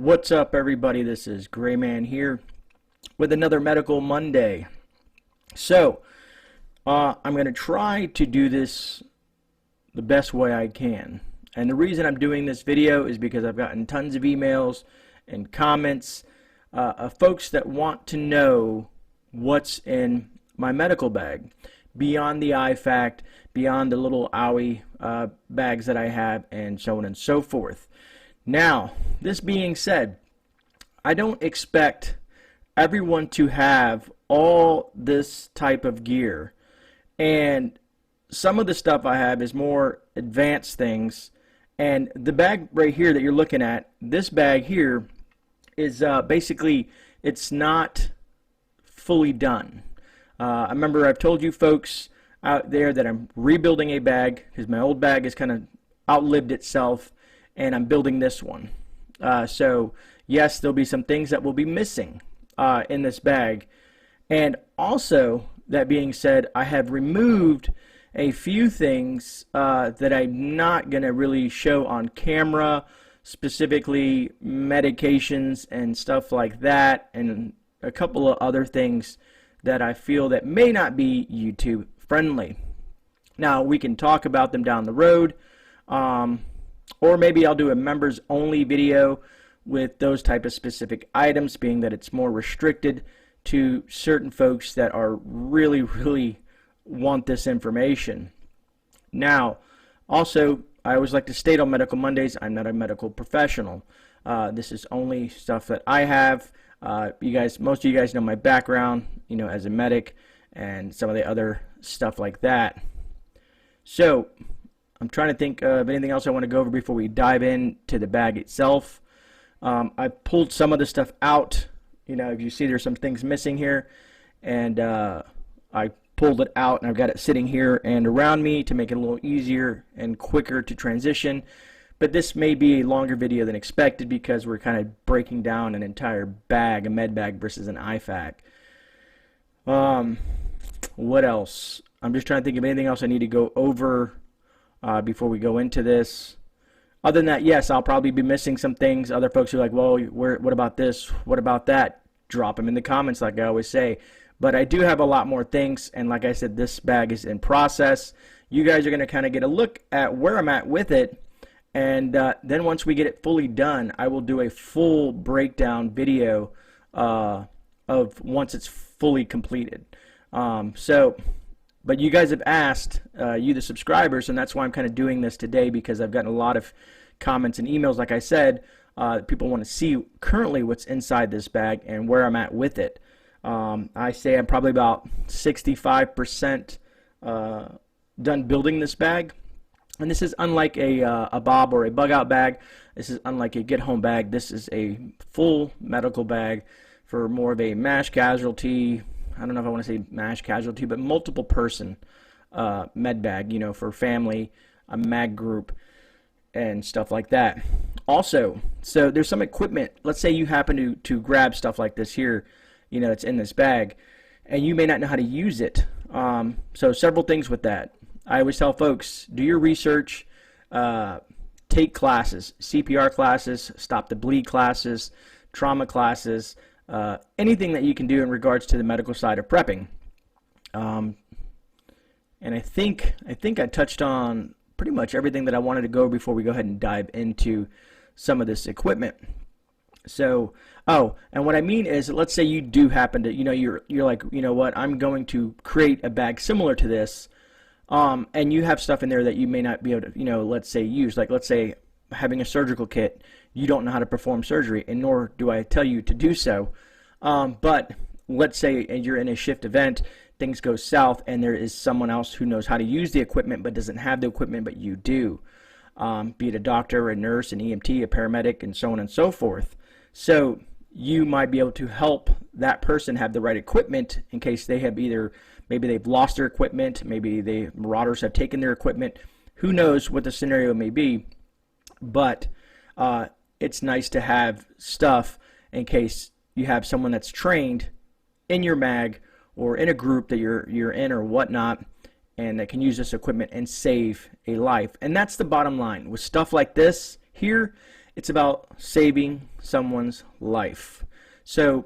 What's up, everybody? This is GreyMan here with another Medical Monday. So, I'm going to try to do this the best way I can. And the reason I'm doing this video is because I've gotten tons of emails and comments of folks that want to know what's in my medical bag. Beyond the IFAC, beyond the little owie bags that I have, and so on and so forth. Now, this being said, I don't expect everyone to have all this type of gear. And some of the stuff I have is more advanced things. And the bag right here that you're looking at, this bag here is basically, it's not fully done. I remember I've told you folks out there that I'm rebuilding a bag because my old bag has kind of outlived itself, and I'm building this one. So yes, there'll be some things that will be missing in this bag. And also, that being said, I have removed a few things that I'm not going to really show on camera, specifically medications and stuff like that, and a couple of other things that I feel that may not be YouTube friendly. Now, we can talk about them down the road, or maybe I'll do a members only video with those type of specific items, being that it's more restricted to certain folks that are really want this information. Now, also, I always like to state on Medical Mondays, I'm not a medical professional. This is only stuff that I have. Most of you guys know my background, as a medic and some of the other stuff like that. So, I'm trying to think of anything else I want to go over before we dive into the bag itself. I pulled some of the stuff out. If you see, there's some things missing here, and I pulled it out, and I've got it sitting here and around me to make it a little easier and quicker to transition. But this may be a longer video than expected because we're kind of breaking down an entire bag, a med bag versus an IFAC. What else? I'm just trying to think of anything else I need to go over before we go into this. Other than that, yes, I'll probably be missing some things. Other folks are like, well, what about this? What about that? Drop them in the comments like I always say. But I do have a lot more things, and like I said, this bag is in process. You guys are going to kind of get a look at where I'm at with it. And then once we get it fully done, I will do a full breakdown video of once it's fully completed. But you guys have asked, you the subscribers, and that's why I'm kind of doing this today, because I've gotten a lot of comments and emails, like I said. People want to see currently what's inside this bag and where I'm at with it. I say I'm probably about 65% done building this bag. And this is unlike a Bob or a bug out bag. This is unlike a get home bag. This is a full medical bag for more of a MASH casualty. I don't know if I want to say MASH casualty, but multiple person med bag, for family, a mag group, and stuff like that. Also, so there's some equipment. Let's say you happen to grab stuff like this here, it's in this bag, and you may not know how to use it. So several things with that. I always tell folks, do your research, take classes, CPR classes, stop the bleed classes, trauma classes, anything that you can do in regards to the medical side of prepping. And I think I touched on pretty much everything that I wanted to go before we go ahead and dive into some of this equipment. So, and what I mean is, let's say you do happen to, you're like, what, I'm going to create a bag similar to this, and you have stuff in there that you may not be able to, let's say use. Like, let's say having a surgical kit, you don't know how to perform surgery, and nor do I tell you to do so. But let's say you're in a shift event, things go south, and there is someone else who knows how to use the equipment but doesn't have the equipment, but you do. Be it a doctor, a nurse, an EMT, a paramedic, and so on and so forth. So you might be able to help that person have the right equipment in case they have maybe they've lost their equipment, maybe the marauders have taken their equipment. Who knows what the scenario may be, but it's nice to have stuff in case you have someone that's trained in your mag or in a group that you're in or whatnot, and that can use this equipment and save a life. And that's the bottom line. With stuff like this here, it's about saving someone's life. So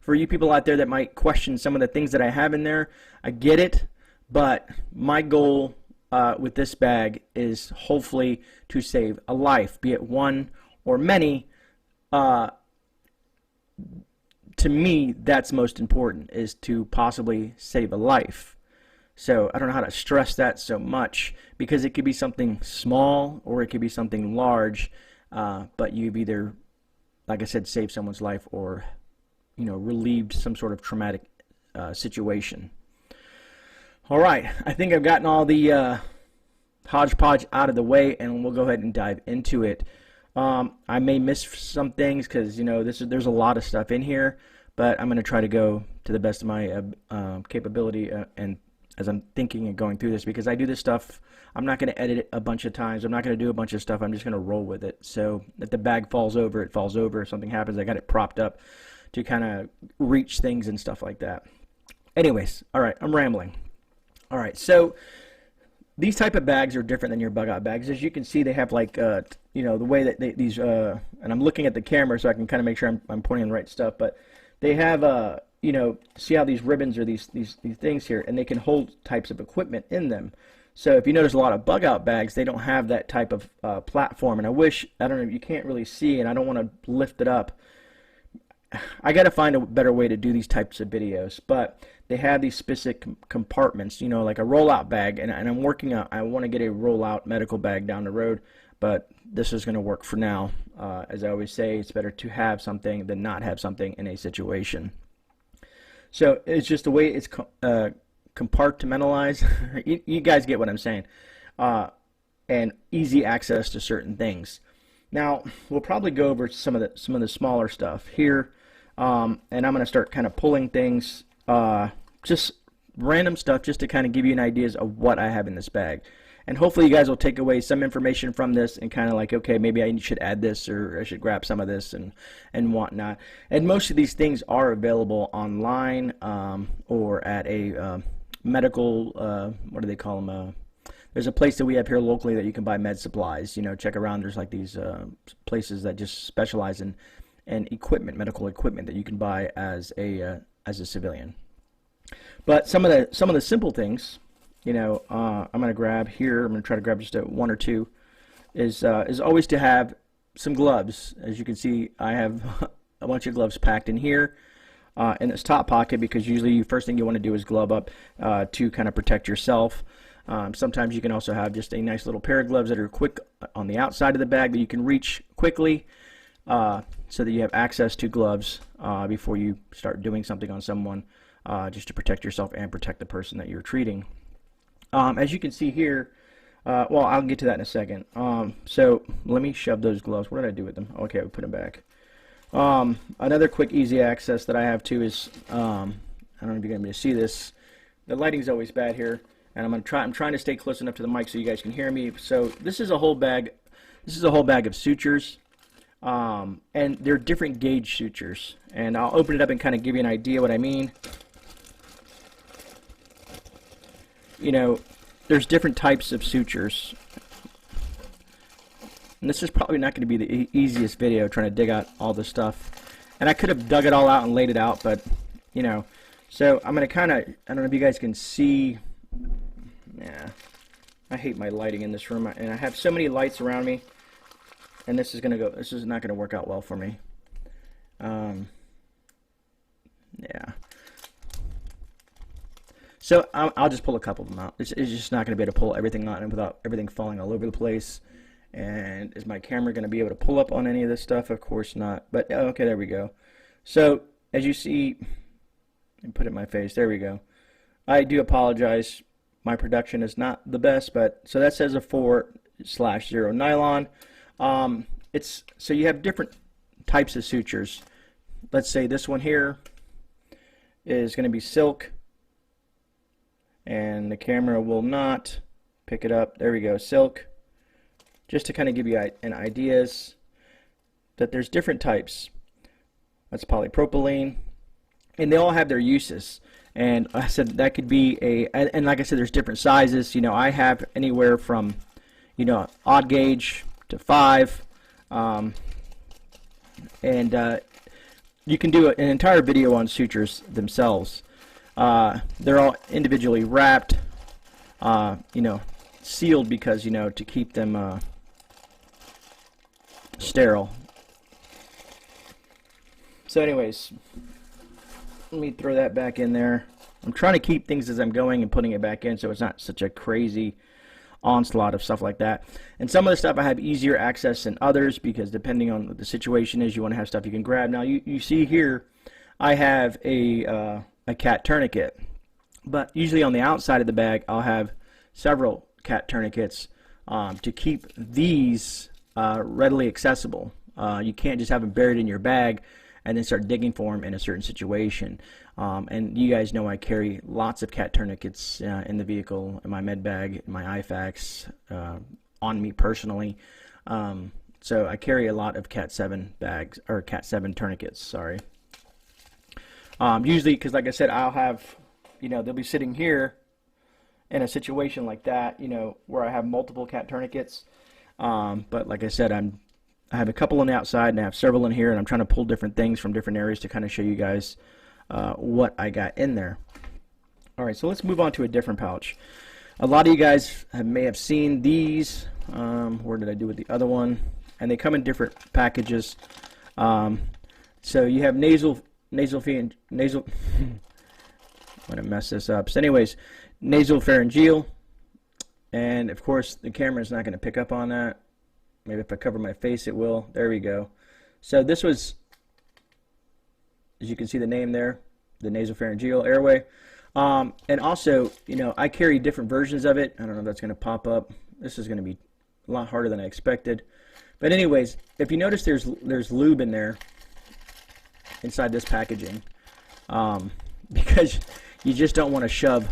for you people out there that might question some of the things that I have in there, I get it, but my goal with this bag is hopefully to save a life, be it one or many. To me, that's most important, is to possibly save a life. So I don't know how to stress that so much, because it could be something small or it could be something large, but you've either, like I said, saved someone's life or, relieved some sort of traumatic situation. All right, I think I've gotten all the hodgepodge out of the way, and we'll go ahead and dive into it. I may miss some things because there's a lot of stuff in here, but I'm going to try to go to the best of my capability and as I'm thinking and going through this, because I do this stuff, I'm not going to edit it a bunch of times. I'm not going to do a bunch of stuff. I'm just going to roll with it. So if the bag falls over, it falls over. If something happens, I got it propped up to kind of reach things and stuff like that. Anyways, all right, I'm rambling. All right, so these type of bags are different than your bug out bags. As you can see, they have like, the way that these, and I'm looking at the camera so I can kind of make sure I'm pointing on the right stuff, but they have, see how these ribbons are these things here, and they can hold types of equipment in them. So if you notice a lot of bug out bags, they don't have that type of platform, and I don't know, you can't really see, and I don't want to lift it up. I got to find a better way to do these types of videos, but they have these specific compartments, like a rollout bag, and I'm working on, I want to get a rollout medical bag down the road, but this is going to work for now. As I always say, it's better to have something than not have something in a situation. So it's just the way it's compartmentalized. you guys get what I'm saying. And easy access to certain things. Now we'll probably go over some of the smaller stuff here, and I'm going to start kind of pulling things, just random stuff, just to kind of give you an idea of what I have in this bag. And hopefully you guys will take away some information from this and kind of like, okay, maybe I should add this, or I should grab some of this and whatnot. And most of these things are available online, or at a medical, what do they call them? There's a place that we have here locally that you can buy med supplies. Check around. There's like these places that just specialize in equipment, medical equipment that you can buy as a civilian. But some of the simple things, I'm going to grab here. I'm going to try to grab just one or two. Is always to have some gloves. As you can see, I have a bunch of gloves packed in here in this top pocket, because usually the first thing you want to do is glove up to kind of protect yourself. Sometimes you can also have just a nice little pair of gloves that are quick on the outside of the bag that you can reach quickly, so that you have access to gloves before you start doing something on someone, just to protect yourself and protect the person that you're treating. As you can see here, well, I'll get to that in a second. So let me shove those gloves. What did I do with them? Okay, we put them back. Another quick, easy access that I have too is, I don't know if you're going to be able to see this. The lighting's always bad here, and I'm trying to stay close enough to the mic so you guys can hear me. So this is a whole bag. This is a whole bag of sutures, and they're different gauge sutures. And I'll open it up and kind of give you an idea what I mean. There's different types of sutures. And this is probably not going to be the easiest video, trying to dig out all this stuff. And I could have dug it all out and laid it out, but, So I'm going to kind of, I don't know if you guys can see. Yeah, I hate my lighting in this room. And I have so many lights around me. And this is not going to work out well for me. Yeah. So I'll just pull a couple of them out. It's just not going to be able to pull everything out without everything falling all over the place. And is my camera going to be able to pull up on any of this stuff? Of course not. But okay, there we go. So as you see, and put it in my face. There we go. I do apologize. My production is not the best, but so that says a 4/0 nylon. So you have different types of sutures. Let's say this one here is going to be silk. And the camera will not pick it up. There we go, silk. Just to kind of give you an ideas that there's different types. That's polypropylene, and they all have their uses. And I said that could be and like I said, there's different sizes. I have anywhere from, odd gauge to 5. And you can do an entire video on sutures themselves. They're all individually wrapped, you know, sealed because, you know, to keep them sterile. So anyways, let me throw that back in there. I'm trying to keep things as I'm going and putting it back in so it's not such a crazy onslaught of stuff like that. And some of the stuff I have easier access than others because depending on what the situation is, you want to have stuff you can grab. Now you see here I have a cat tourniquet, but usually on the outside of the bag I'll have several cat tourniquets to keep these readily accessible. You can't just have them buried in your bag and then start digging for them in a certain situation. And you guys know I carry lots of cat tourniquets in the vehicle, in my med bag, in my IFAKs, on me personally. So I carry a lot of Cat 7 bags, or Cat 7 tourniquets, sorry. Usually, because like I said, I'll have, you know, they'll be sitting here in a situation like that, you know, where I have multiple cat tourniquets. But like I said, I have a couple on the outside and I have several in here, and I'm trying to pull different things from different areas to kind of show you guys what I got in there. Alright, so let's move on to a different pouch. A lot of you guys may have seen these. Where did I do with the other one? And they come in different packages. So you have nasal I'm gonna mess this up. So anyways, nasal pharyngeal, and of course the camera is not going to pick up on that. Maybe if I cover my face it will. There we go. So this was, as you can see the name there, the nasopharyngeal airway. And also, you know, I carry different versions of it. I don't know if that's going to pop up. This is going to be a lot harder than I expected. But anyways, if you notice there's lube in there inside this packaging. Because you just don't want to shove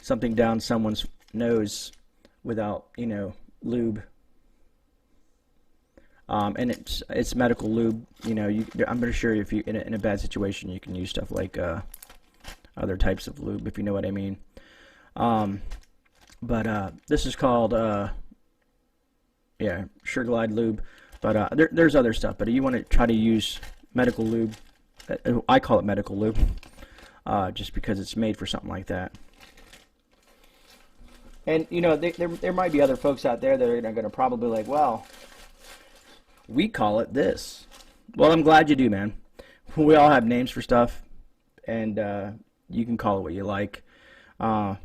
something down someone's nose without, you know, lube. And it's medical lube. You know, I'm pretty sure if you in a bad situation, you can use stuff like other types of lube, if you know what I mean. But this is called yeah, SureGlide lube. But there's other stuff. But you want to try to use medical lube. I call it medical lube, just because it's made for something like that. And you know, there might be other folks out there that are going to probably like, well, we call it this. Well, I'm glad you do, man. We all have names for stuff, and you can call it what you like. I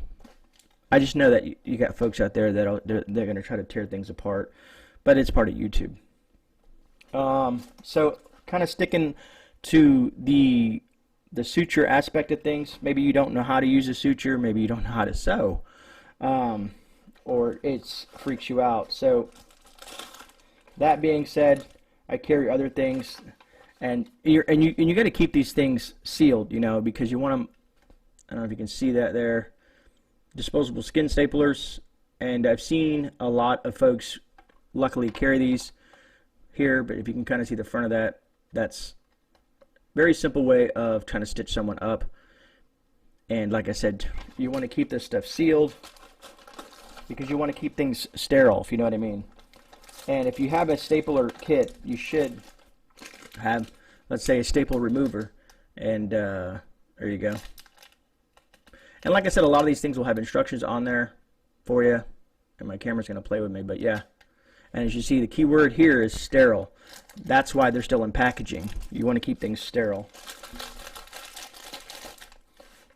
just know that you got folks out there that they're going to try to tear things apart, but it's part of YouTube. So kind of sticking to the suture aspect of things. Maybe you don't know how to use a suture. Maybe you don't know how to sew, or it freaks you out. So that being said, I carry other things, and you got to keep these things sealed, you know, because you want them. I don't know if you can see that there. Disposable skin staplers, and I've seen a lot of folks luckily carry these here, but if you can kind of see the front of that, that's a very simple way of trying to stitch someone up. And like I said, you want to keep this stuff sealed because you want to keep things sterile, if you know what I mean. And if you have a stapler kit, you should have, let's say, a staple remover, and there you go. And like I said, a lot of these things will have instructions on there for you. And my camera's going to play with me, but yeah. And as you see, the key word here is sterile. That's why they're still in packaging. You want to keep things sterile.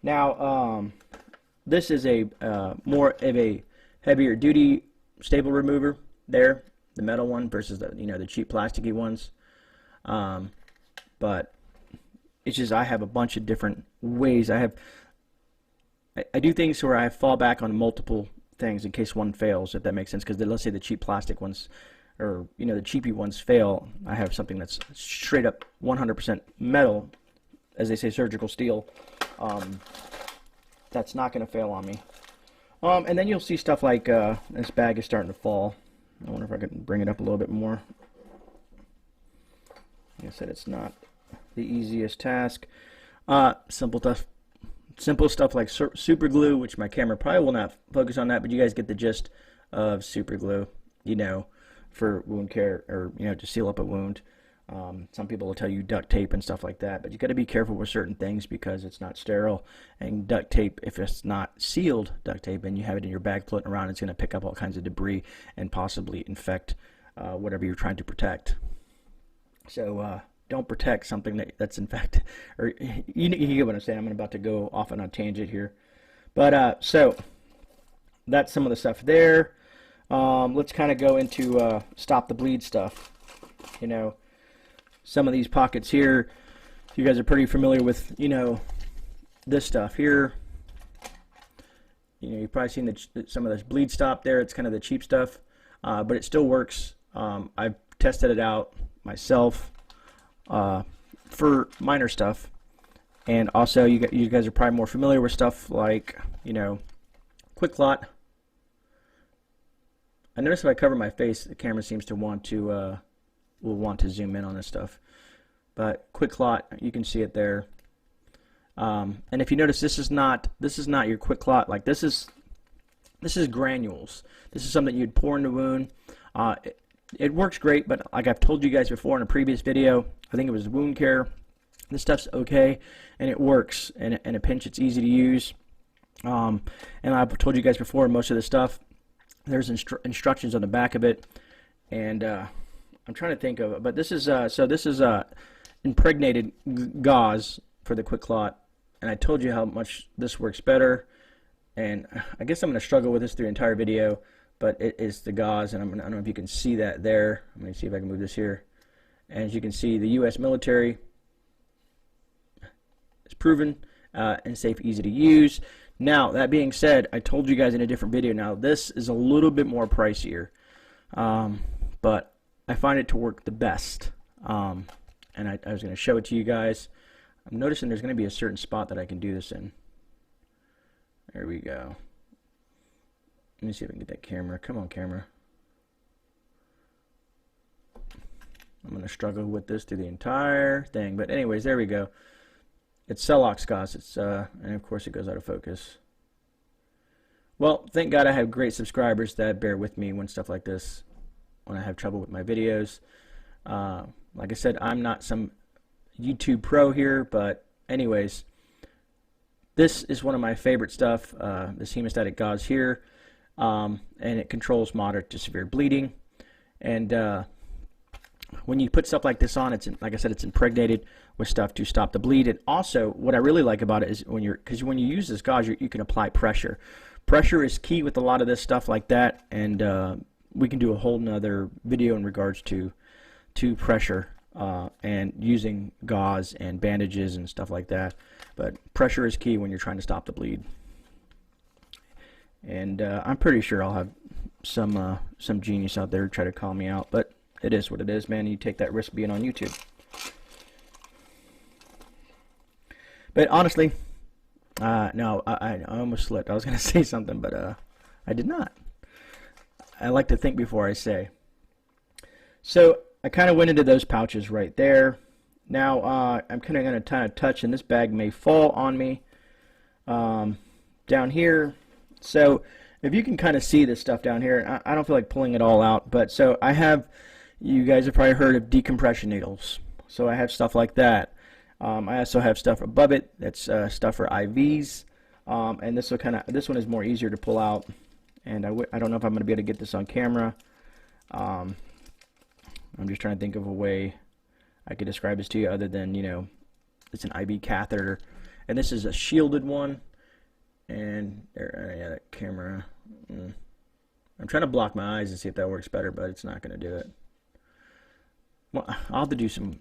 Now, this is a more of a heavier duty staple remover there, the metal one versus the, you know, the cheap plasticky ones. But it's just I have a bunch of different ways. I do things where I fall back on multiple things in case one fails, if that makes sense. Because let's say the cheap plastic ones, or you know, the cheapy ones fail, I have something that's straight up 100% metal, as they say, surgical steel. That's not going to fail on me. And then you'll see stuff like this bag is starting to fall. I wonder if I can bring it up a little bit more. Like I said, it's not the easiest task. Simple stuff like super glue, which my camera probably will not focus on that, but you guys get the gist of super glue. You know, for wound care, or to seal up a wound. Some people will tell you duct tape and stuff like that, but you got to be careful with certain things because it's not sterile. And duct tape, if it's not sealed duct tape and you have it in your bag floating around, it's going to pick up all kinds of debris and possibly infect whatever you're trying to protect. So don't protect something that's infected. Or you get what I'm saying. I'm about to go off on a tangent here, but so that's some of the stuff there. Let's kind of go into stop the bleed stuff. Some of these pockets here, you guys are pretty familiar with, this stuff here. You've probably seen some of this bleed stop there. It's kind of the cheap stuff, but it still works. I've tested it out myself for minor stuff, and also you guys are probably more familiar with stuff like, Quick Clot. I notice if I cover my face, the camera seems to want to will want to zoom in on this stuff. But Quick Clot, you can see it there. And if you notice, this is not your Quick Clot. Like this is granules. This is something you'd pour in the wound. It works great, but like I've told you guys before in a previous video, I think it was wound care. This stuff's okay, and it works. And in a pinch, it's easy to use. And I've told you guys before, most of this stuff, there's instructions on the back of it, and I'm trying to think of it, but this is impregnated gauze for the Quick Clot, and I told you how much this works better, and I guess I'm going to struggle with this through the entire video, but it is the gauze, and I don't know if you can see that there. I'm going to see if I can move this here, and as you can see, the U.S. military is proven and safe, easy to use. Now, that being said, I told you guys in a different video, now this is a little bit more pricier, but I find it to work the best, and I was going to show it to you guys. I'm noticing there's going to be a certain spot that I can do this in. There we go. Let me see if I can get that camera. Come on, camera. I'm going to struggle with this through the entire thing, but anyways, there we go. It's Celox gauze. It's and of course it goes out of focus. Well, thank God I have great subscribers that bear with me when stuff like this, when I have trouble with my videos. Like I said, I'm not some YouTube pro here, but anyways, this is one of my favorite stuff, this hemostatic gauze here, and it controls moderate to severe bleeding. And when you put stuff like this on, like I said, it's impregnated with stuff to stop the bleed. And also, what I really like about it is because when you use this gauze, you can apply pressure. Pressure is key with a lot of this stuff like that, and we can do a whole nother video in regards to pressure and using gauze and bandages and stuff like that. But pressure is key when you're trying to stop the bleed. And I'm pretty sure I'll have some genius out there try to call me out, but it is what it is, man. You take that risk being on YouTube. But honestly, no, I almost slipped. I was going to say something, but I did not. I like to think before I say. So I kind of went into those pouches right there. Now I'm kind of going to touch, and this bag may fall on me down here. So if you can kind of see this stuff down here, I don't feel like pulling it all out, but so I have, you guys have probably heard of decompression needles. So I have stuff like that. I also have stuff above it that's stuff for IVs, and this one is more easier to pull out, and I don't know if I'm going to be able to get this on camera. I'm just trying to think of a way I could describe this to you other than, it's an IV catheter, and this is a shielded one. And there, yeah, that camera. I'm trying to block my eyes and see if that works better, but it's not going to do it. Well, I'll have to do some.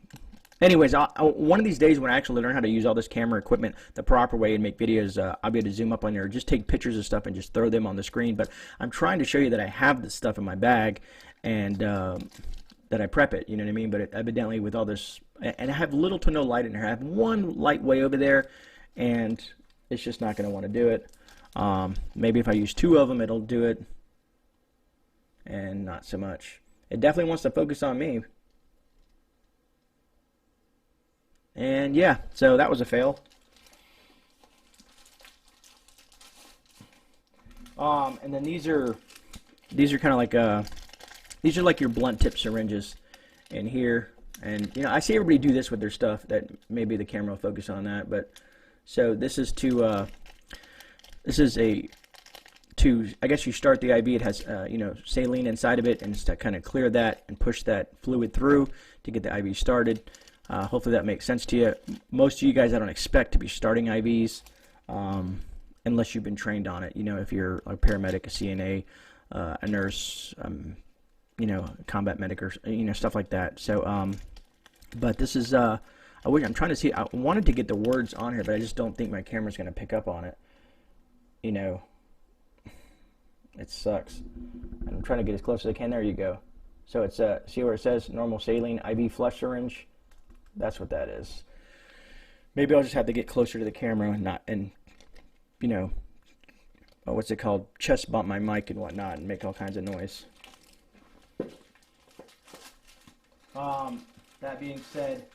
Anyways, one of these days when I actually learn how to use all this camera equipment the proper way and make videos, I'll be able to zoom up on there, or just take pictures of stuff and just throw them on the screen. But I'm trying to show you that I have this stuff in my bag and that I prep it. You know what I mean? But evidently with all this, and I have little to no light in here. I have one light way over there, and it's just not going to want to do it. Maybe if I use two of them, it'll do it, and not so much. It definitely wants to focus on me. And yeah, so that was a fail. And then these are kind of like These are like your blunt tip syringes in here. And, you know, I see everybody do this with their stuff. That maybe the camera will focus on that. But, so this is to, I guess you start the IV. It has, you know, saline inside of it, and it's to kind of clear that and push that fluid through to get the IV started. Hopefully that makes sense to you. Most of you guys, I don't expect to be starting IVs unless you've been trained on it. You know, if you're a paramedic, a CNA, a nurse, you know, combat medic, or, you know, stuff like that. So, but this is, I'm trying to see, I wanted to get the words on here, but I just don't think my camera's going to pick up on it. You know, it sucks. I'm trying to get as close as I can. There you go. So it's, see where it says normal saline IV flush syringe? That's what that is. Maybe I'll just have to get closer to the camera and you know, what's it called? Chest bump my mic and whatnot and make all kinds of noise. That being said,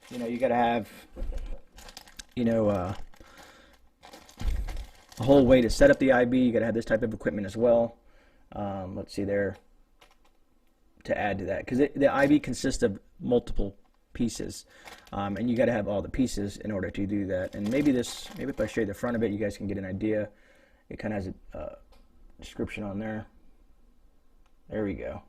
you know, you got to have, you know, a whole way to set up the IB. You got to have this type of equipment as well. Let's see there, to add to that, because the IB consists of multiple pieces, and you got to have all the pieces in order to do that. And maybe if I show you the front of it, you guys can get an idea. It kind of has a description on there. There we go.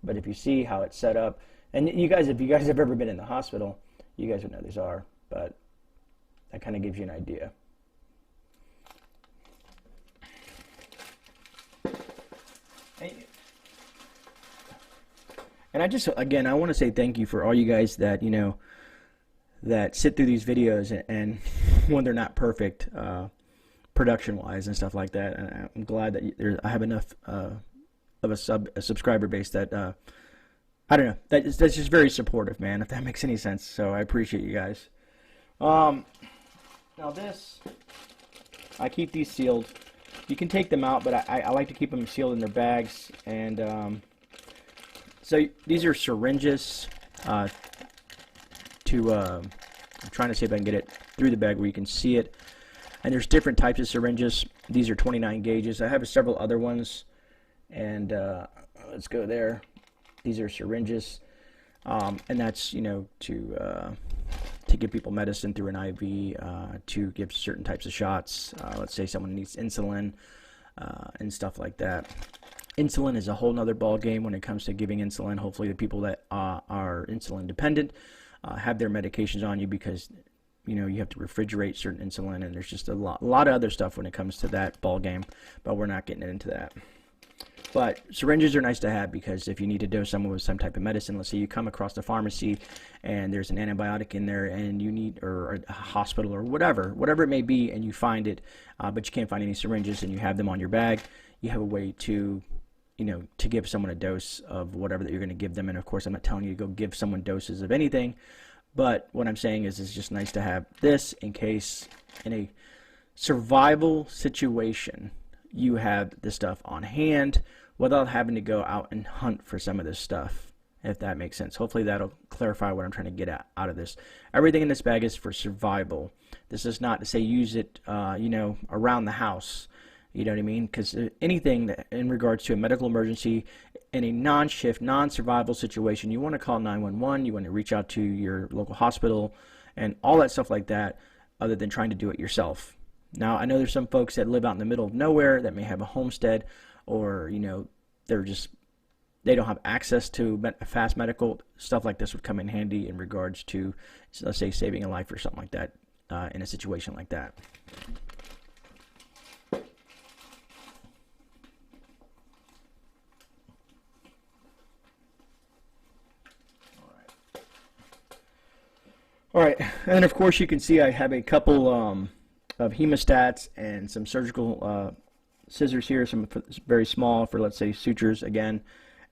But if you see how it's set up, and you guys, if you guys have ever been in the hospital, you guys would know these are, but that kind of gives you an idea. And I just, again, I want to say thank you for all you guys that, you know, that sit through these videos, and when they're not perfect, production-wise and stuff like that. And I'm glad that I have enough of a subscriber base that, I don't know, that's just very supportive, man, if that makes any sense. So I appreciate you guys. Now this, I keep these sealed. You can take them out, but I like to keep them sealed in their bags. And so these are syringes. I'm trying to see if I can get it through the bag where you can see it. And there's different types of syringes. These are 29 gauges. I have several other ones. And let's go there. These are syringes, and that's, you know, to give people medicine through an IV, to give certain types of shots. Let's say someone needs insulin and stuff like that. Insulin is a whole nother ball game when it comes to giving insulin. Hopefully the people that are insulin dependent have their medications on you, because, you know, you have to refrigerate certain insulin, and there's just a lot of other stuff when it comes to that ball game, but we're not getting into that. But syringes are nice to have, because if you need to dose someone with some type of medicine, let's say you come across the pharmacy and there's an antibiotic in there, and you need, or a hospital or whatever it may be, and you find it, but you can't find any syringes, and you have them on your bag, you have a way to, you know, to give someone a dose of whatever that you're going to give them. And of course, I'm not telling you to go give someone doses of anything, but what I'm saying is it's just nice to have this in case in a survival situation you have this stuff on hand without having to go out and hunt for some of this stuff, if that makes sense. Hopefully that'll clarify what I'm trying to get out of this. Everything in this bag is for survival. This is not to say use it, you know, around the house. You know what I mean? Because anything that, in regards to a medical emergency, in a non-shift, non-survival situation, you want to call 911, you want to reach out to your local hospital, and all that stuff like that, other than trying to do it yourself. Now, I know there's some folks that live out in the middle of nowhere that may have a homestead, or, you know, they don't have access to fast medical. Stuff like this would come in handy in regards to, let's say, saving a life or something like that, in a situation like that. All right, and then of course you can see I have a couple of hemostats and some surgical scissors here, some very small for, let's say, sutures again,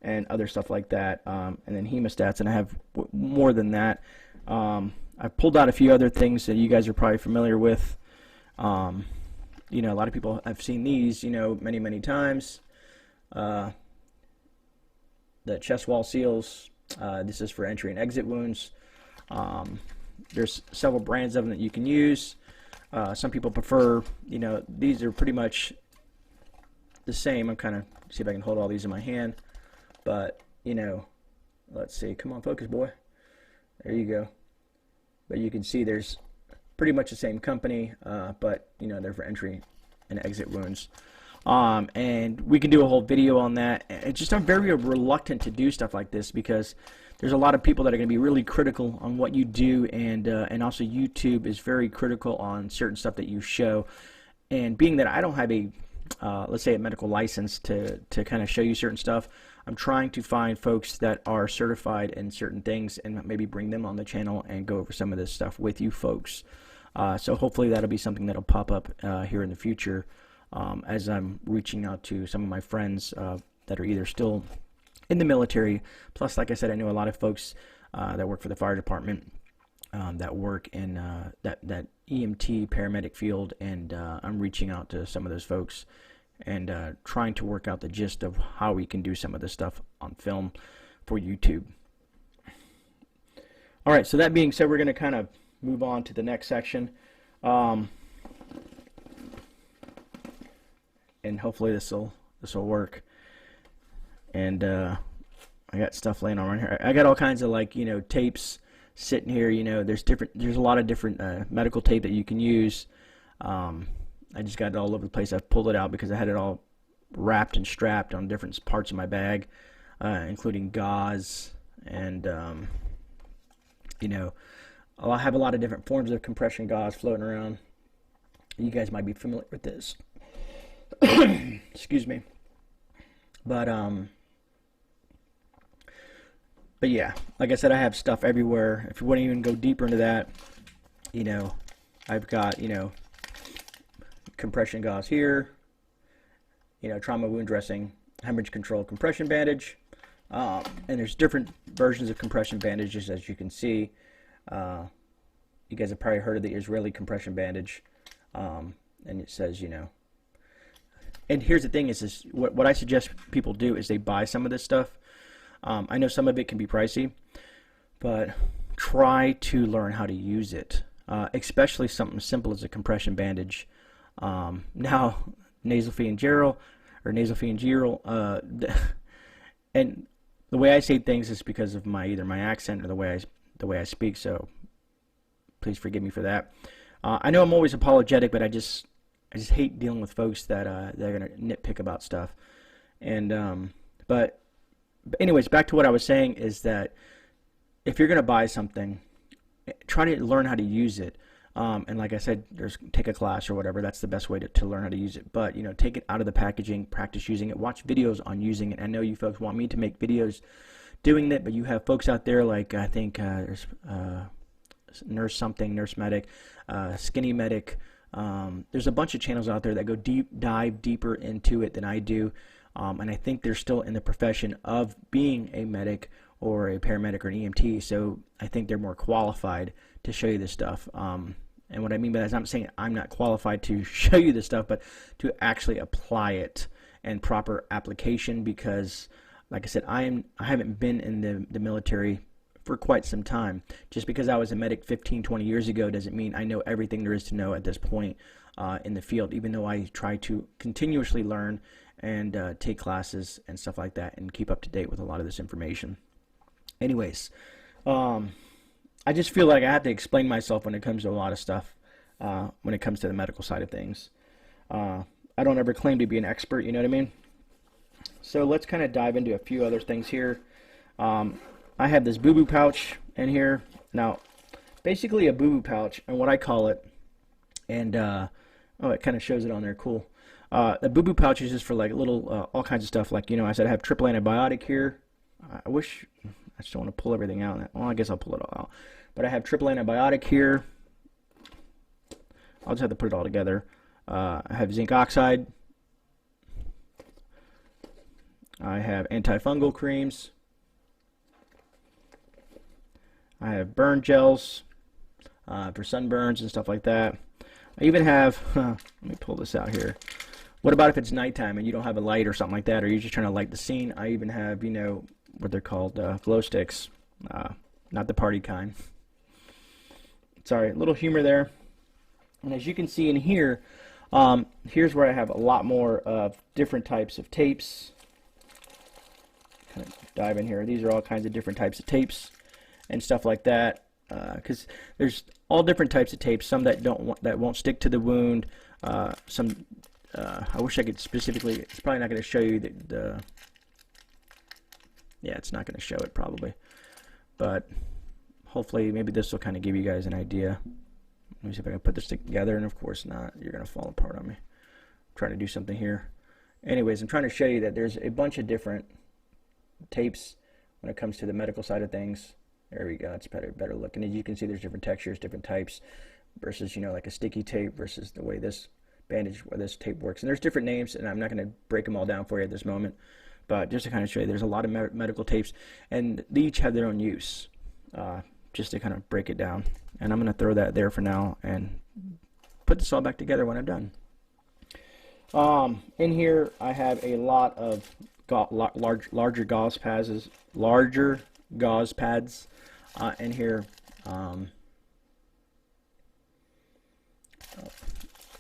and other stuff like that, and then hemostats, and I have more than that. I've pulled out a few other things that you guys are probably familiar with. You know, a lot of people have seen these, you know, many times. The chest wall seals. This is for entry and exit wounds. There's several brands of them that you can use. Some people prefer, you know, these are pretty much the same. I'm kind of, see if I can hold all these in my hand. but you know, let's see, come on, focus, boy. There you go. But you can see there's pretty much the same company, but you know, they're for entry and exit wounds. And we can do a whole video on that. It's just I'm very reluctant to do stuff like this because there's a lot of people that are going to be really critical on what you do, and also YouTube is very critical on certain stuff that you show. And being that I don't have a let's say a medical license to kind of show you certain stuff, I'm trying to find folks that are certified in certain things and maybe bring them on the channel and go over some of this stuff with you folks. So hopefully that'll be something that'll pop up here in the future as I'm reaching out to some of my friends that are either still in the military. Plus, like I said, I know a lot of folks that work for the fire department, that work in that EMT paramedic field, and I'm reaching out to some of those folks and trying to work out the gist of how we can do some of this stuff on film for YouTube. All right, so that being said, we're going to kind of move on to the next section, and hopefully this will work. And I got stuff laying around here. I got all kinds of, like, you know, tapes sitting here. You know, there's a lot of different medical tape that you can use. I just got it all over the place. I've pulled it out because I had it all wrapped and strapped on different parts of my bag, including gauze, and you know, I have a lot of different forms of compression gauze floating around. You guys might be familiar with this. Excuse me. But yeah, like I said, I have stuff everywhere. If you want to even go deeper into that, you know, I've got, you know, compression gauze here, you know, trauma wound dressing, hemorrhage control compression bandage, and there's different versions of compression bandages, as you can see. You guys have probably heard of the Israeli compression bandage, and it says, you know, and here's the thing is what I suggest people do is they buy some of this stuff. I know some of it can be pricey, but try to learn how to use it, especially something simple as a compression bandage. Now, nasopharyngeal or nasopharyngeal, and the way I say things is because of either my accent or the way I speak. So please forgive me for that. I know I'm always apologetic, but I just hate dealing with folks that they're gonna nitpick about stuff. And but anyways, back to what I was saying is that if you're gonna buy something, try to learn how to use it. And like I said, take a class or whatever. That's the best way to learn how to use it. But, you know, take it out of the packaging, practice using it, watch videos on using it. I know you folks want me to make videos doing that, but you have folks out there like, I think there's Nurse Medic, Skinny Medic. There's a bunch of channels out there that go dive deeper into it than I do. And I think they're still in the profession of being a medic or a paramedic or an EMT. So I think they're more qualified to show you this stuff. And what I mean by that is I'm saying I'm not qualified to show you this stuff, but to actually apply it and proper application, because, like I said, I haven't been in the military for quite some time. Just because I was a medic 15, 20 years ago doesn't mean I know everything there is to know at this point in the field, even though I try to continuously learn and take classes and stuff like that and keep up to date with a lot of this information. Anyways, I just feel like I have to explain myself when it comes to a lot of stuff, when it comes to the medical side of things. I don't ever claim to be an expert, you know what I mean? So let's kind of dive into a few other things here. I have this Booboo Pouch in here. Now, basically a Booboo Pouch, and what I call it, and oh, it kind of shows it on there, cool. The Booboo Pouch is just for like little, all kinds of stuff. Like, you know, I said I have triple antibiotic here. I wish, I just don't want to pull everything out. Well, I guess I'll pull it all out. But I have triple antibiotic here. I'll just have to put it all together. I have zinc oxide. I have antifungal creams. I have burn gels for sunburns and stuff like that. I even have, let me pull this out here. What about if it's nighttime and you don't have a light or something like that, or you're just trying to light the scene? I even have, you know, what they're called, glow sticks. Not the party kind. Sorry, a little humor there. And as you can see in here, here's where I have a lot more of different types of tapes. Kind of dive in here. These are all kinds of different types of tapes and stuff like that. Because there's all different types of tapes. Some that won't stick to the wound. Some I wish I could specifically. It's probably not going to show you the. Yeah, it's not going to show it probably, but hopefully maybe this will kind of give you guys an idea. Let me see if I can put this together, and of course not. You're going to fall apart on me. I'm trying to do something here. Anyways, I'm trying to show you that there's a bunch of different tapes when it comes to the medical side of things. There we go. It's better look. And as you can see, there's different textures, different types, versus, you know, like a sticky tape versus the way this bandage, where this tape works. And there's different names, and I'm not going to break them all down for you at this moment. But just to kind of show you, there's a lot of medical tapes, and they each have their own use, just to kind of break it down. And I'm going to throw that there for now and put this all back together when I'm done. In here, I have a lot of larger gauze pads, in here.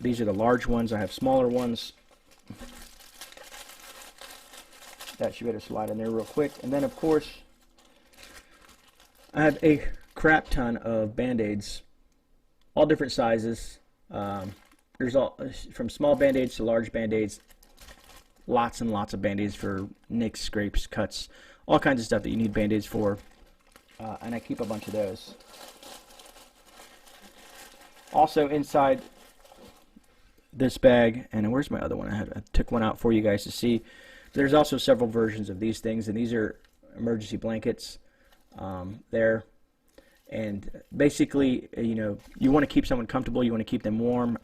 These are the large ones. I have smaller ones. That should be able to slide in there real quick. And then, of course, I have a crap ton of Band-Aids, all different sizes. There's all from small Band-Aids to large Band-Aids. Lots and lots of Band-Aids for nicks, scrapes, cuts, all kinds of stuff that you need Band-Aids for. And I keep a bunch of those. Also inside this bag, and where's my other one? I took one out for you guys to see. There's also several versions of these things, and these are emergency blankets there. And basically, you know, you want to keep someone comfortable, you want to keep them warm.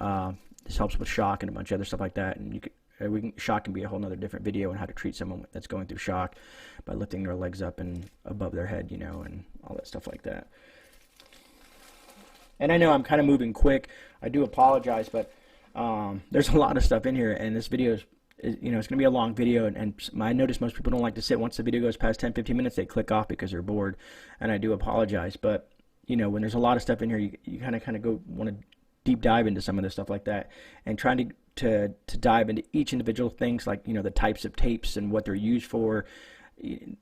This helps with shock and a bunch of other stuff like that. And you could, shock can be a whole nother different video on how to treat someone that's going through shock by lifting their legs up and above their head, you know, and all that stuff like that. And I know I'm kind of moving quick. I do apologize, but there's a lot of stuff in here, and this video is, you know, it's going to be a long video, and I notice most people don't like to sit. Once the video goes past 10-15 minutes, they click off because they're bored, and I do apologize. But, you know, when there's a lot of stuff in here, you kind of want to deep dive into some of this stuff like that, and trying to dive into each individual things, like, you know, the types of tapes and what they're used for.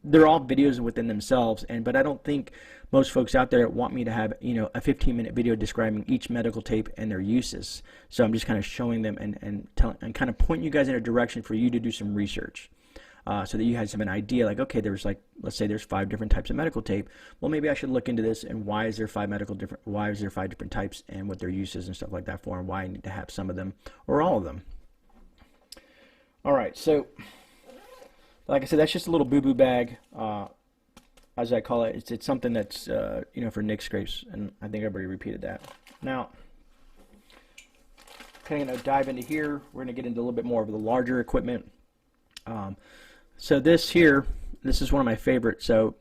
They're all videos within themselves, but I don't think most folks out there want me to have, you know, a 15-minute video describing each medical tape and their uses. So I'm just kind of showing them and kind of pointing you guys in a direction for you to do some research, so that you guys have an idea. Like, okay, there's, like, let's say there's 5 different types of medical tape. Well, maybe I should look into this, and why is there 5 different types, and what their uses and stuff like that for, and why I need to have some of them or all of them. All right, so like I said, that's just a little boo-boo bag, as I call it. It's something that's, you know, for nick scrapes, and I think everybody repeated that. Now, kind of going to dive into here. We're going to get into a little bit more of the larger equipment. So this here, this is one of my favorites. So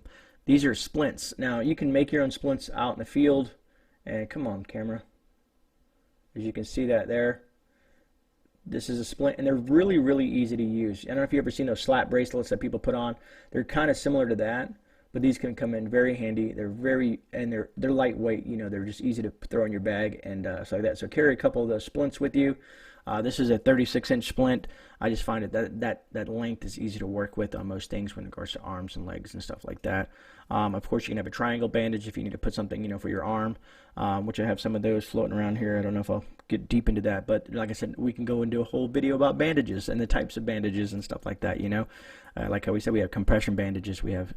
these are splints. Now, you can make your own splints out in the field, and come on, camera. As you can see that there. This is a splint, and they're really, really easy to use. I don't know if you've ever seen those slap bracelets that people put on. They're kind of similar to that, but these can come in very handy. They're they're lightweight. You know, they're just easy to throw in your bag and stuff like that. So carry a couple of those splints with you. This is a 36-inch splint. I just find that length is easy to work with on most things when it comes to arms and legs and stuff like that. Of course, you can have a triangle bandage if you need to put something, you know, for your arm, which I have some of those floating around here. I don't know if I'll get deep into that, but like I said, we can go into a whole video about bandages and the types of bandages and stuff like that, you know. Like how we said, we have compression bandages, we have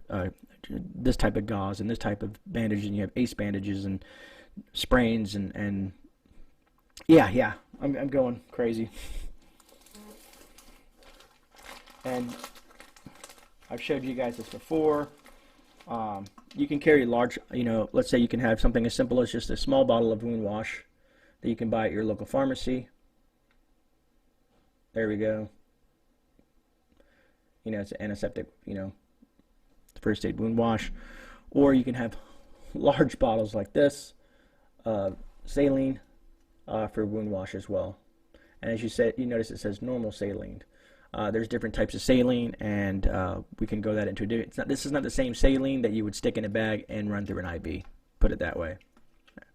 this type of gauze and this type of bandage, and you have ace bandages and sprains and yeah, I'm going crazy. And I've showed you guys this before. You can carry large, you know, let's say you can have something as simple as just a small bottle of wound wash that you can buy at your local pharmacy. There we go. You know, it's an antiseptic, you know, first aid wound wash. Or you can have large bottles like this, saline, for wound wash as well. And as you said, you notice it says normal saline. There's different types of saline, and we can go that into this is not the same saline that you would stick in a bag and run through an IV. Put it that way.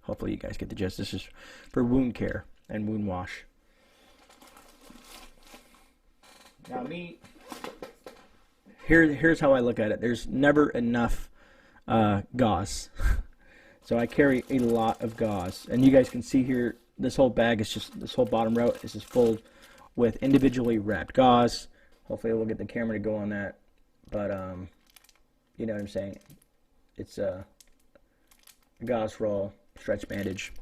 Hopefully you guys get the gist. This is for wound care and wound wash. Now me, here's how I look at it. There's never enough gauze. So I carry a lot of gauze, and you guys can see here, this whole bag is just, this whole bottom row is just full with individually wrapped gauze. Hopefully we'll get the camera to go on that, but you know what I'm saying. It's a gauze roll, stretch bandage.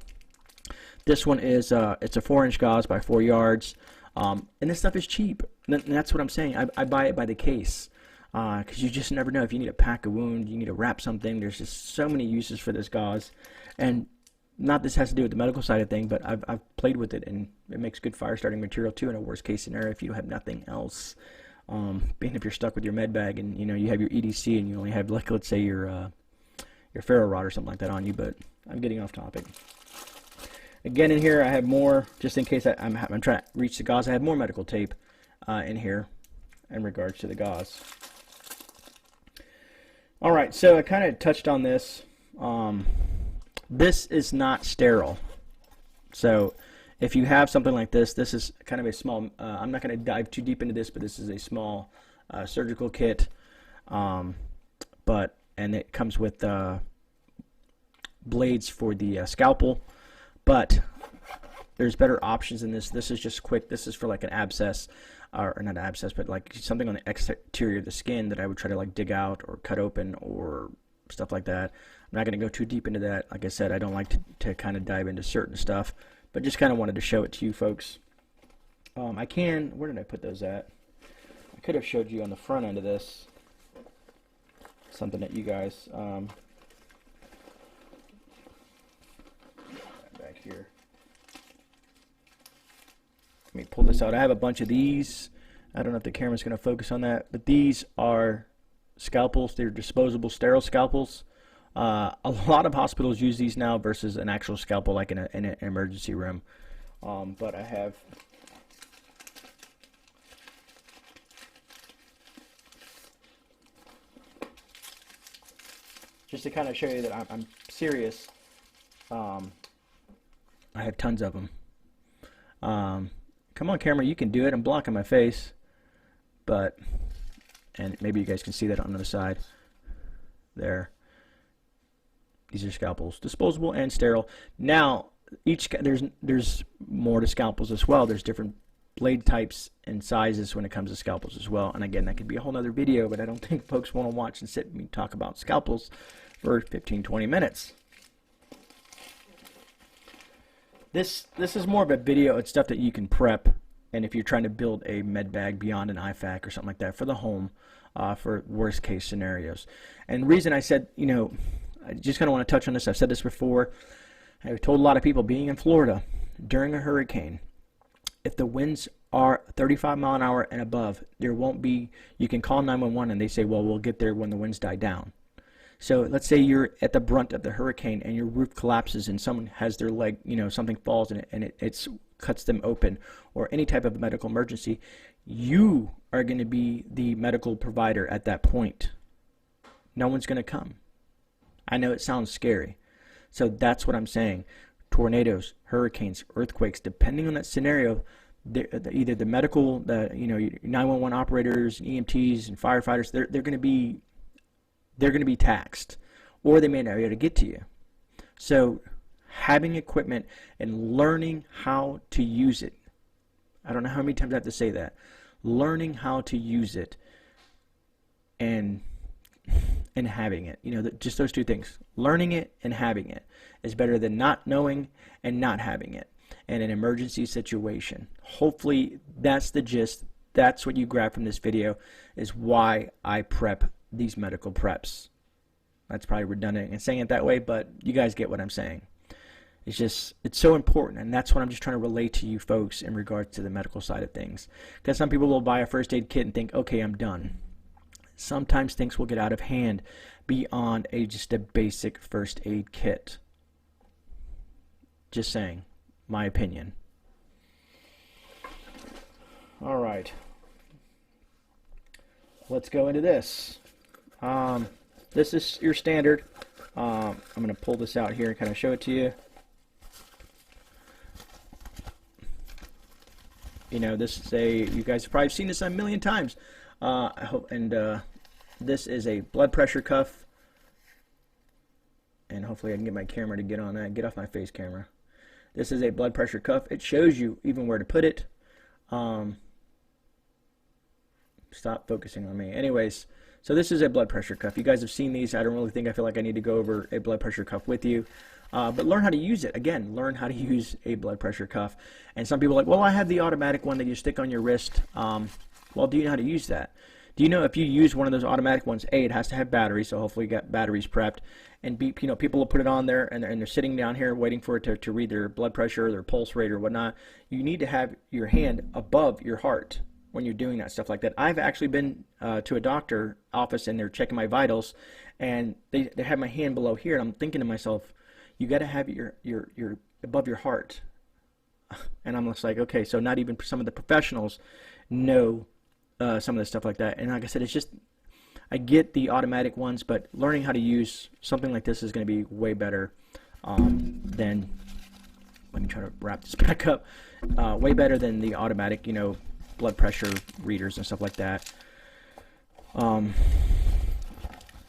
This one is it's a 4-inch gauze by 4 yards, and this stuff is cheap. And that's what I'm saying. I buy it by the case, because you just never know if you need to pack a wound, you need to wrap something. There's just so many uses for this gauze, and not this has to do with the medical side of thing, but I've played with it, and it makes good fire starting material too in a worst case scenario if you have nothing else. Being if you're stuck with your med bag and you know you have your EDC and you only have, like, let's say your ferro rod or something like that on you. But I'm getting off topic. Again, in here I have more, just in case I'm trying to reach the gauze. I have more medical tape in here in regards to the gauze. All right, so I kind of touched on this. This is not sterile. So if you have something like this, this is kind of a small, I'm not going to dive too deep into this, but this is a small surgical kit. And it comes with blades for the scalpel. But there's better options than this. This is just quick. This is for like an abscess, or not an abscess, but like something on the exterior of the skin that I would try to like dig out or cut open or stuff like that. I'm not going to go too deep into that. Like I said, I don't like to kind of dive into certain stuff, but just kind of wanted to show it to you folks. I can, where did I put those at? I could have showed you on the front end of this, something that you guys, back here. Let me pull this out. I have a bunch of these. I don't know if the camera's going to focus on that, but these are scalpels. They're disposable sterile scalpels. A lot of hospitals use these now versus an actual scalpel like in an emergency room. But I have just to kind of show you that I'm serious. I have tons of them. Come on, camera, you can do it. I'm blocking my face, but, and maybe you guys can see that on the other side there. These are scalpels, disposable and sterile. Now, there's more to scalpels as well. There's different blade types and sizes when it comes to scalpels as well. And again, that could be a whole nother video, but I don't think folks want to watch and sit and me talk about scalpels for 15-20 minutes. This is more of a video. It's stuff that you can prep, and if you're trying to build a med bag beyond an IFAC or something like that for the home, for worst case scenarios. And the reason I said, you know, I just kind of want to touch on this. I've said this before. I've told a lot of people, being in Florida during a hurricane, if the winds are 35 mile an hour and above, there won't be, you can call 911 and they say, well, we'll get there when the winds die down. So let's say you're at the brunt of the hurricane and your roof collapses and someone has their leg, you know, something falls in it and it cuts them open, or any type of medical emergency. You are going to be the medical provider at that point. No one's going to come. I know it sounds scary. So that's what I'm saying. Tornadoes, hurricanes, earthquakes, depending on that scenario, either the medical, you know, 911 operators, and EMTs, and firefighters, they're going to be taxed, or they may not be able to get to you. So having equipment and learning how to use it. I don't know how many times I have to say that. Learning how to use it and having it. You know, just those two things. Learning it and having it is better than not knowing and not having it in an emergency situation. Hopefully that's the gist. That's what you grab from this video, is why I prep these medical preps. That's probably redundant in saying it that way, but you guys get what I'm saying. It's just, it's so important, and that's what I'm just trying to relate to you folks in regards to the medical side of things. Because some people will buy a first aid kit and think, okay, I'm done. Sometimes things will get out of hand beyond just a basic first aid kit. Just saying, my opinion. All right. Let's go into this. This is your standard. I'm going to pull this out here and kind of show it to you. You know, this is you guys have probably seen this a million times. I hope, and This is a blood pressure cuff, and hopefully I can get my camera to get on that. Get off my face, camera. This is a blood pressure cuff. It shows you even where to put it. Stop focusing on me. Anyways, so this is a blood pressure cuff. You guys have seen these. I don't really think I feel like I need to go over a blood pressure cuff with you. But learn how to use it. Again, learn how to use a blood pressure cuff. And some people are like, well, I have the automatic one that you stick on your wrist. Well, do you know how to use that? Do you know if you use one of those automatic ones, A, it has to have batteries, so hopefully you got batteries prepped. And B, you know, people will put it on there and they're sitting down here waiting for it to read their blood pressure, their pulse rate or whatnot. You need to have your hand above your heart when you're doing that stuff like that. I've actually been to a doctor office and they're checking my vitals, and they have my hand below here, and I'm thinking to myself, you got to have your above your heart. And I'm just like, okay, so not even some of the professionals know some of the stuff like that. And like I said, it's just, I get the automatic ones, but learning how to use something like this is going to be way better than, let me try to wrap this back up, way better than the automatic, you know, blood pressure readers and stuff like that.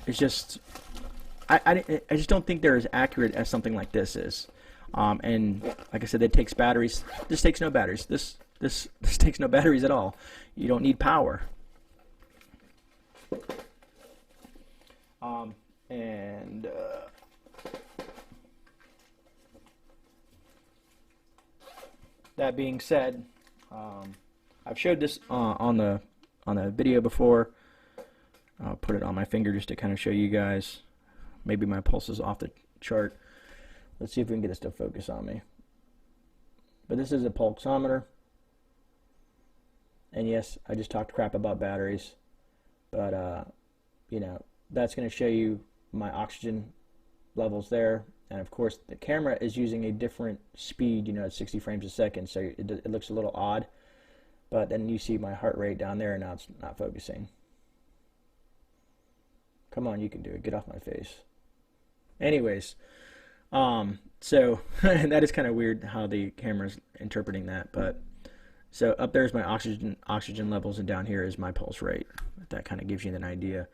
It's just, I just don't think they're as accurate as something like this is. And like I said, it takes batteries. This takes no batteries. This takes no batteries at all. You don't need power. That being said, I've showed this on the video before. I'll put it on my finger just to kind of show you guys. Maybe my pulse is off the chart. Let's see if we can get this to focus on me. But this is a pulsometer. And yes, I just talked crap about batteries. But, you know, that's going to show you my oxygen levels there. And of course, the camera is using a different speed, you know, at 60 frames a second. So it looks a little odd. But then you see my heart rate down there, and now it's not focusing. Come on, you can do it. Get off my face. Anyways, so that is kind of weird how the camera's interpreting that. But so up there is my oxygen levels, and down here is my pulse rate. That kind of gives you an idea.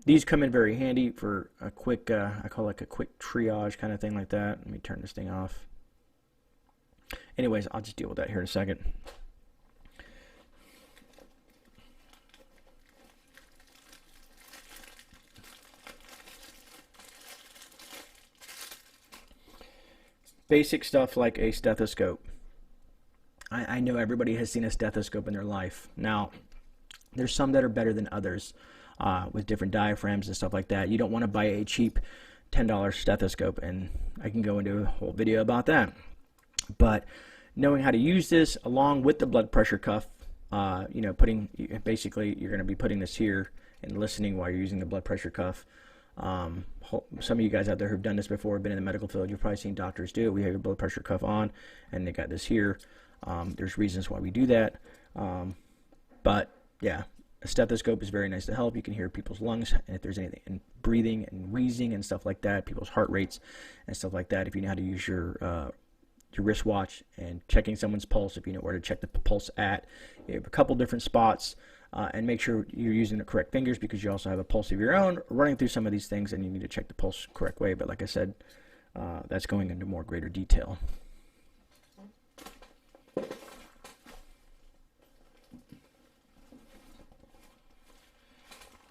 These come in very handy for a quick, I call it like a quick triage kind of thing like that. Let me turn this thing off. Anyways, I'll just deal with that here in a second. Basic stuff like a stethoscope. I know everybody has seen a stethoscope in their life. Now, there's some that are better than others with different diaphragms and stuff like that. You don't want to buy a cheap $10 stethoscope, and I can go into a whole video about that. But knowing how to use this along with the blood pressure cuff, you know, basically you're going to be putting this here and listening while you're using the blood pressure cuff. Some of you guys out there who've done this before, been in the medical field, you've probably seen doctors do it. We have your blood pressure cuff on, and they got this here. There's reasons why we do that. But yeah, a stethoscope is very nice to help. You can hear people's lungs, and if there's anything, and breathing and wheezing and stuff like that, people's heart rates and stuff like that. If you know how to use your wristwatch and checking someone's pulse, if you know where to check the pulse at, you have a couple different spots. And make sure you're using the correct fingers, because you also have a pulse of your own running through some of these things, and you need to check the pulse the correct way. But like I said, that's going into more greater detail.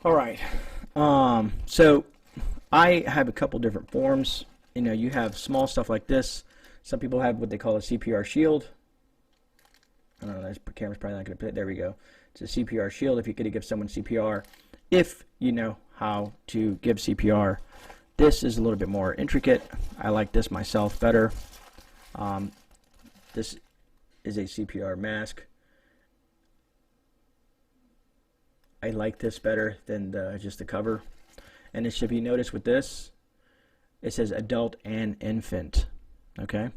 All right. So I have a couple different forms. You know, you have small stuff like this. Some people have what they call a Cpr Shield. I don't know, that camera's probably not going to put it. There we go. It's a Cpr Shield if you could give someone CPR, if you know how to give CPR. This is a little bit more intricate. I like this myself better. This is a Cpr Mask. I like this better than just the cover. And it should be noticed with this, it says adult and infant. Okay?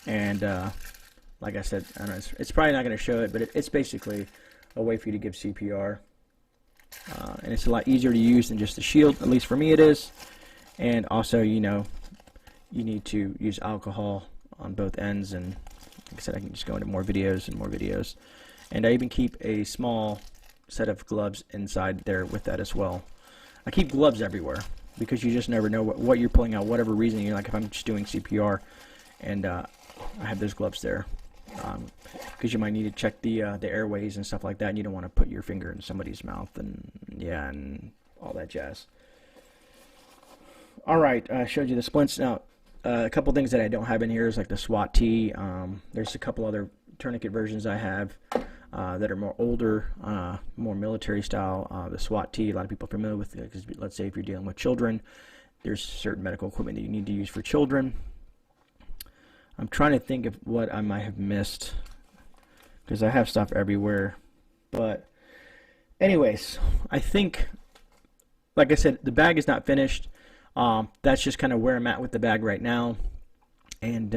And like I said, I don't know, it's probably not going to show it, but it's basically a way for you to give CPR. And it's a lot easier to use than just the shield, at least for me it is. And also, you know, you need to use alcohol on both ends, and like I said, I can just go into more videos and more videos. And I even keep a small set of gloves inside there with that as well. I keep gloves everywhere because you just never know what you're pulling out, whatever reason. You know, like if I'm just doing CPR, and I have those gloves there because you might need to check the airways and stuff like that, and you don't want to put your finger in somebody's mouth and yeah, and all that jazz. All right, I showed you the splints. Now, a couple things that I don't have in here is like the SWAT T. There's a couple other tourniquet versions I have that are more older, more military style. The SWAT T, a lot of people are familiar with it because let's say if you're dealing with children, there's certain medical equipment that you need to use for children. I'm trying to think of what I might have missed because I have stuff everywhere. But anyways, I think, like I said, the bag is not finished. That's just kind of where I'm at with the bag right now. And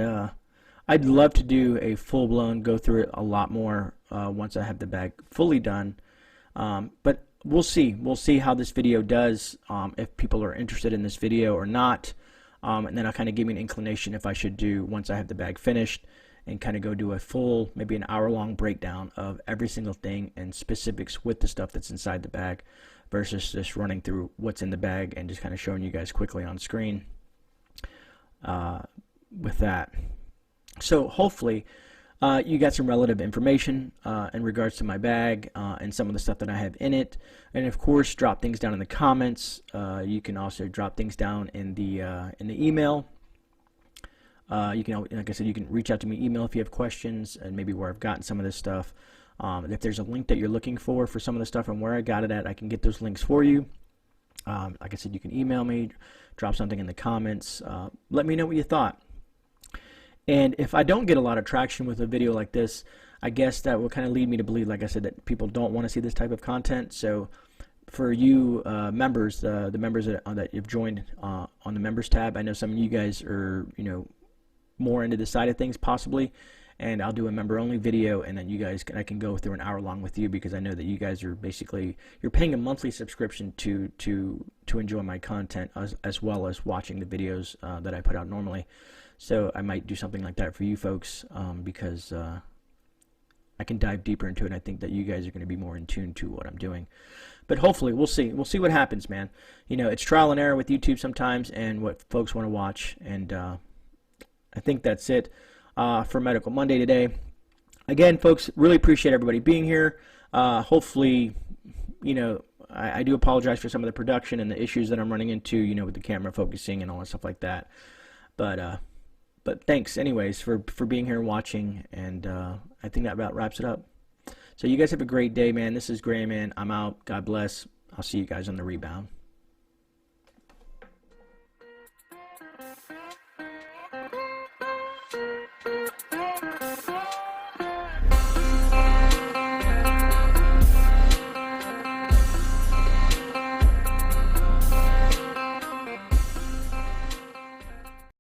I'd love to do a full-blown go through it a lot more once I have the bag fully done. But we'll see. We'll see how this video does, if people are interested in this video or not. And then I'll kind of give me an inclination if I should do, once I have the bag finished, and kind of go do a full, maybe an hour-long breakdown of every single thing and specifics with the stuff that's inside the bag versus just running through what's in the bag and just kind of showing you guys quickly on screen with that. So hopefully you got some relative information in regards to my bag and some of the stuff that I have in it. And of course, drop things down in the comments. You can also drop things down in the email. You can, like I said, you can reach out to me email if you have questions and maybe where I've gotten some of this stuff. And if there's a link that you're looking for some of the stuff and where I got it at, I can get those links for you. Like I said, you can email me, drop something in the comments. Let me know what you thought. And if I don't get a lot of traction with a video like this, I guess that will kind of lead me to believe, like I said, that people don't want to see this type of content. So for you members, the members that you've joined on the members tab, I know some of you guys are, you know, more into this side of things possibly, and I'll do a member only video, and then you guys I can go through an hour long with you because I know that you guys are basically, you're paying a monthly subscription to enjoy my content as well as watching the videos that I put out normally. So I might do something like that for you folks because I can dive deeper into it, and I think that you guys are going to be more in tune to what I'm doing. But hopefully, we'll see. We'll see what happens, man. You know, it's trial and error with YouTube sometimes and what folks want to watch, and I think that's it for Medical Monday today. Again, folks, really appreciate everybody being here. Hopefully, you know, I do apologize for some of the production and the issues that I'm running into, you know, with the camera focusing and all that stuff like that. But thanks anyways for being here and watching, and I think that about wraps it up. So you guys have a great day, man. This is GreyMan. I'm out. God bless. I'll see you guys on the rebound.